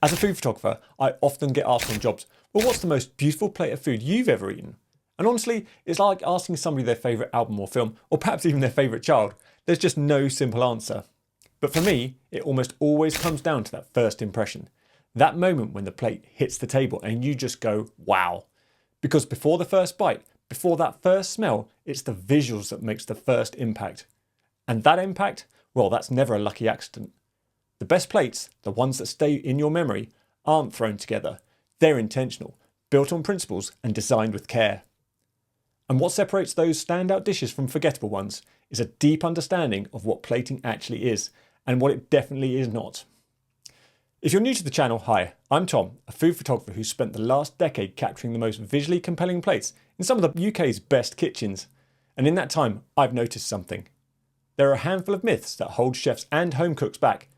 As a food photographer, I often get asked on jobs, well, what's the most beautiful plate of food you've ever eaten? And honestly, it's like asking somebody their favourite album or film, or perhaps even their favourite child. There's just no simple answer. But for me, it almost always comes down to that first impression. That moment when the plate hits the table and you just go, wow. Because before the first bite, before that first smell, it's the visuals that makes the first impact. And that impact, well, that's never a lucky accident. The best plates, the ones that stay in your memory, aren't thrown together. They're intentional, built on principles and designed with care. And what separates those standout dishes from forgettable ones is a deep understanding of what plating actually is and what it definitely is not. If you're new to the channel, hi, I'm Tom, a food photographer who spent the last decade capturing the most visually compelling plates in some of the UK's best kitchens. And in that time, I've noticed something. There are a handful of myths that hold chefs and home cooks back.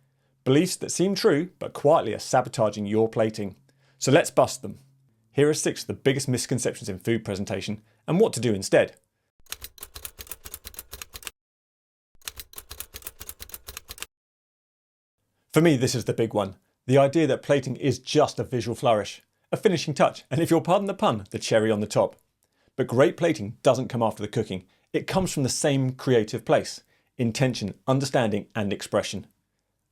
Beliefs that seem true, but quietly are sabotaging your plating. So let's bust them. Here are 6 of the biggest misconceptions in food presentation and what to do instead. For me, this is the big one. The idea that plating is just a visual flourish, a finishing touch, and if you'll pardon the pun, the cherry on the top. But great plating doesn't come after the cooking. It comes from the same creative place: intention, understanding, and expression.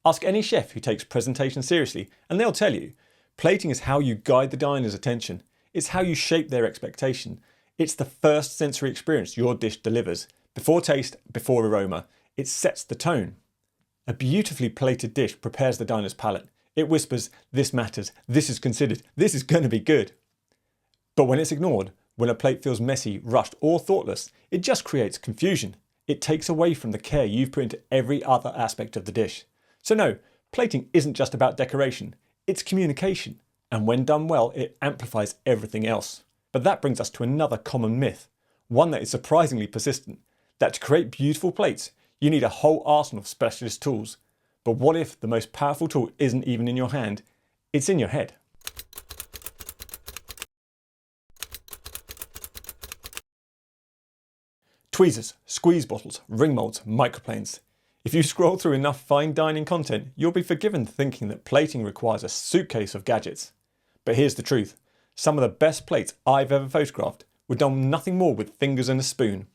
Ask any chef who takes presentation seriously, and they'll tell you, plating is how you guide the diner's attention. It's how you shape their expectation. It's the first sensory experience your dish delivers. Before taste, before aroma. It sets the tone. A beautifully plated dish prepares the diner's palate. It whispers, this matters, this is considered, this is going to be good. But when it's ignored, when a plate feels messy, rushed, or thoughtless, it just creates confusion. It takes away from the care you've put into every other aspect of the dish. So no, plating isn't just about decoration, it's communication. And when done well, it amplifies everything else. But that brings us to another common myth, one that is surprisingly persistent, that to create beautiful plates, you need a whole arsenal of specialist tools. But what if the most powerful tool isn't even in your hand, it's in your head? Tweezers, squeeze bottles, ring molds, microplanes. If you scroll through enough fine dining content, you'll be forgiven thinking that plating requires a suitcase of gadgets. But here's the truth. Some of the best plates I've ever photographed were done nothing more with fingers and a spoon.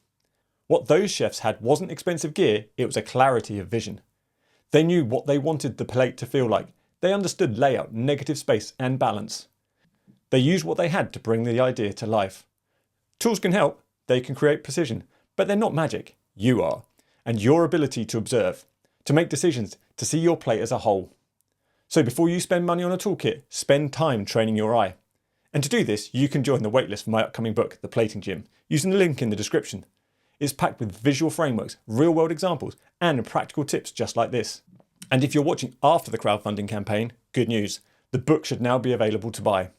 What those chefs had wasn't expensive gear, it was a clarity of vision. They knew what they wanted the plate to feel like. They understood layout, negative space, and balance. They used what they had to bring the idea to life. Tools can help, they can create precision, but they're not magic. You are. And your ability to observe, to make decisions, to see your plate as a whole. So before you spend money on a toolkit, spend time training your eye. And to do this, you can join the waitlist for my upcoming book, The Plating Gym, using the link in the description. It's packed with visual frameworks, real-world examples, and practical tips just like this. And if you're watching after the crowdfunding campaign, good news, the book should now be available to buy.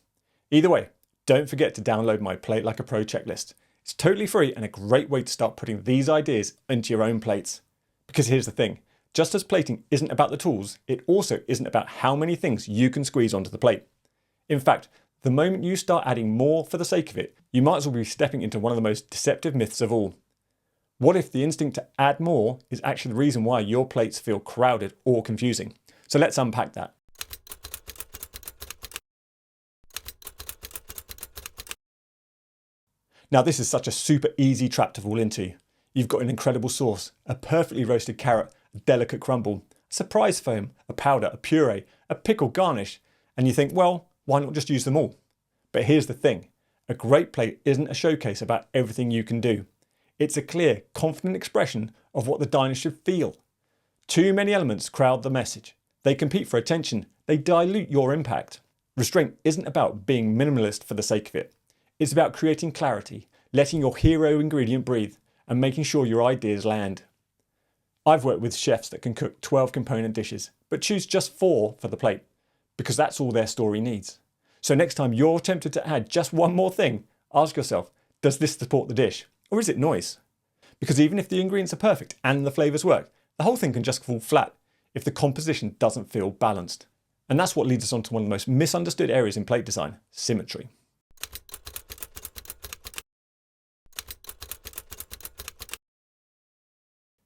Either way, don't forget to download my Plate Like a Pro checklist. It's totally free and a great way to start putting these ideas into your own plates. Because here's the thing, just as plating isn't about the tools, it also isn't about how many things you can squeeze onto the plate. In fact, the moment you start adding more for the sake of it, you might as well be stepping into one of the most deceptive myths of all. What if the instinct to add more is actually the reason why your plates feel crowded or confusing? So let's unpack that. Now this is such a super easy trap to fall into. You've got an incredible sauce, a perfectly roasted carrot, a delicate crumble, a surprise foam, a powder, a puree, a pickle garnish, and you think, well, why not just use them all? But here's the thing, a great plate isn't a showcase about everything you can do. It's a clear, confident expression of what the diner should feel. Too many elements crowd the message. They compete for attention. They dilute your impact. Restraint isn't about being minimalist for the sake of it. It's about creating clarity, letting your hero ingredient breathe, and making sure your ideas land. I've worked with chefs that can cook 12 component dishes, but choose just 4 for the plate, because that's all their story needs. So next time you're tempted to add just one more thing, ask yourself, does this support the dish? Or is it noise? Because even if the ingredients are perfect and the flavours work, the whole thing can just fall flat if the composition doesn't feel balanced. And that's what leads us on to one of the most misunderstood areas in plate design, symmetry.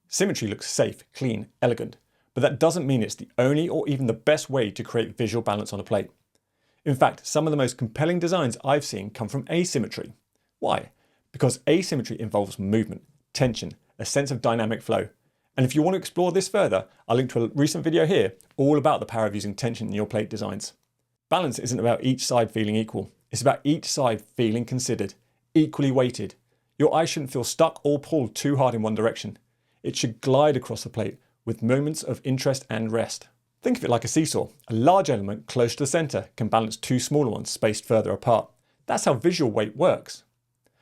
Symmetry looks safe, clean, elegant. but that doesn't mean it's the only or even the best way to create visual balance on a plate. In fact, some of the most compelling designs I've seen come from asymmetry. Why? Because asymmetry involves movement, tension, a sense of dynamic flow. And if you want to explore this further, I'll link to a recent video here all about the power of using tension in your plate designs. Balance isn't about each side feeling equal. It's about each side feeling considered, equally weighted. Your eye shouldn't feel stuck or pulled too hard in one direction. It should glide across the plate with moments of interest and rest. Think of it like a seesaw. A large element close to the centre can balance two smaller ones spaced further apart. That's how visual weight works.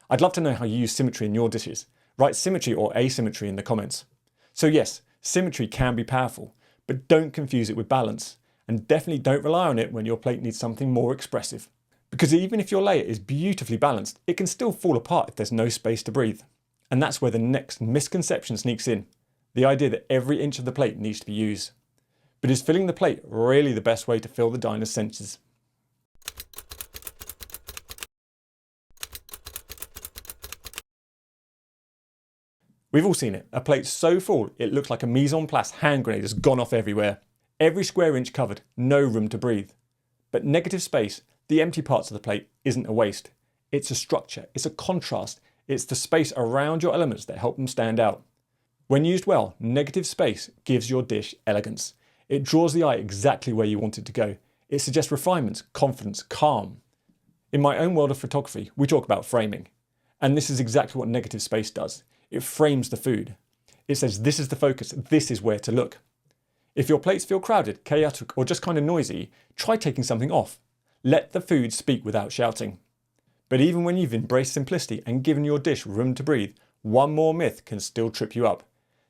I'd love to know how you use symmetry in your dishes. Write symmetry or asymmetry in the comments. So yes, symmetry can be powerful, but don't confuse it with balance. And definitely don't rely on it when your plate needs something more expressive. Because even if your layer is beautifully balanced, it can still fall apart if there's no space to breathe. And that's where the next misconception sneaks in. The idea that every inch of the plate needs to be used. But is filling the plate really the best way to fill the diner's senses? We've all seen it. A plate so full it looks like a mise en place hand grenade has gone off everywhere. Every square inch covered, no room to breathe. But negative space, the empty parts of the plate, isn't a waste. It's a structure, it's a contrast, it's the space around your elements that help them stand out. When used well, negative space gives your dish elegance. It draws the eye exactly where you want it to go. It suggests refinement, confidence, calm. In my own world of photography, we talk about framing. And this is exactly what negative space does. It frames the food. It says this is the focus, this is where to look. If your plates feel crowded, chaotic, or just kind of noisy, try taking something off. Let the food speak without shouting. But even when you've embraced simplicity and given your dish room to breathe, one more myth can still trip you up.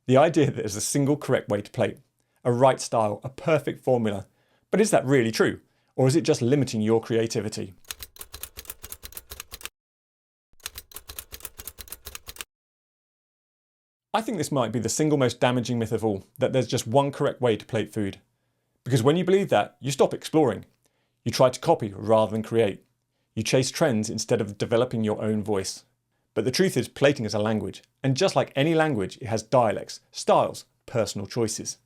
The idea that there's a single correct way to plate, a right style, a perfect formula. But is that really true? Or is it just limiting your creativity? I think this might be the single most damaging myth of all, that there's just one correct way to plate food. Because when you believe that, you stop exploring. You try to copy rather than create. You chase trends instead of developing your own voice. But the truth is, plating is a language, and just like any language, it has dialects, styles, personal choices.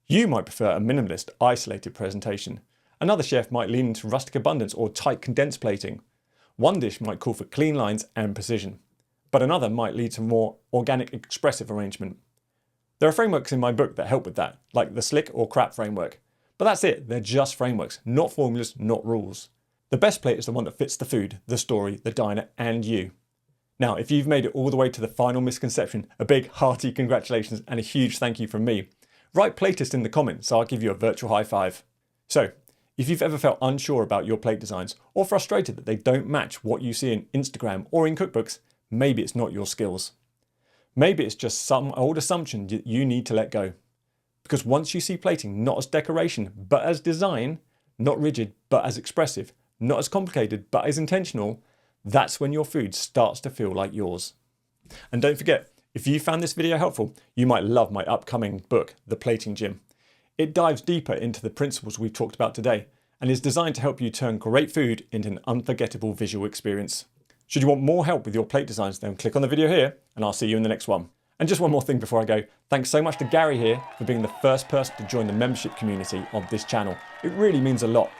You might prefer a minimalist, isolated presentation. Another chef might lean into rustic abundance or tight condensed plating. One dish might call for clean lines and precision, but another might lead to more organic, expressive arrangement. There are frameworks in my book that help with that, like the slick or crap framework. But that's it, they're just frameworks, not formulas, not rules. The best plate is the one that fits the food, the story, the diner, and you. Now, if you've made it all the way to the final misconception, a big hearty congratulations and a huge thank you from me. Write platist in the comments so I'll give you a virtual high five. So, if you've ever felt unsure about your plate designs or frustrated that they don't match what you see in Instagram or in cookbooks, maybe it's not your skills. Maybe it's just some old assumption that you need to let go. Because once you see plating not as decoration but as design, not rigid but as expressive, not as complicated but as intentional, that's when your food starts to feel like yours. And don't forget, if you found this video helpful, you might love my upcoming book, The Plating Gym. It dives deeper into the principles we've talked about today and is designed to help you turn great food into an unforgettable visual experience. Should you want more help with your plate designs, then click on the video here and I'll see you in the next one. And just one more thing before I go. Thanks so much to Gary here for being the first person to join the membership community of this channel. It really means a lot.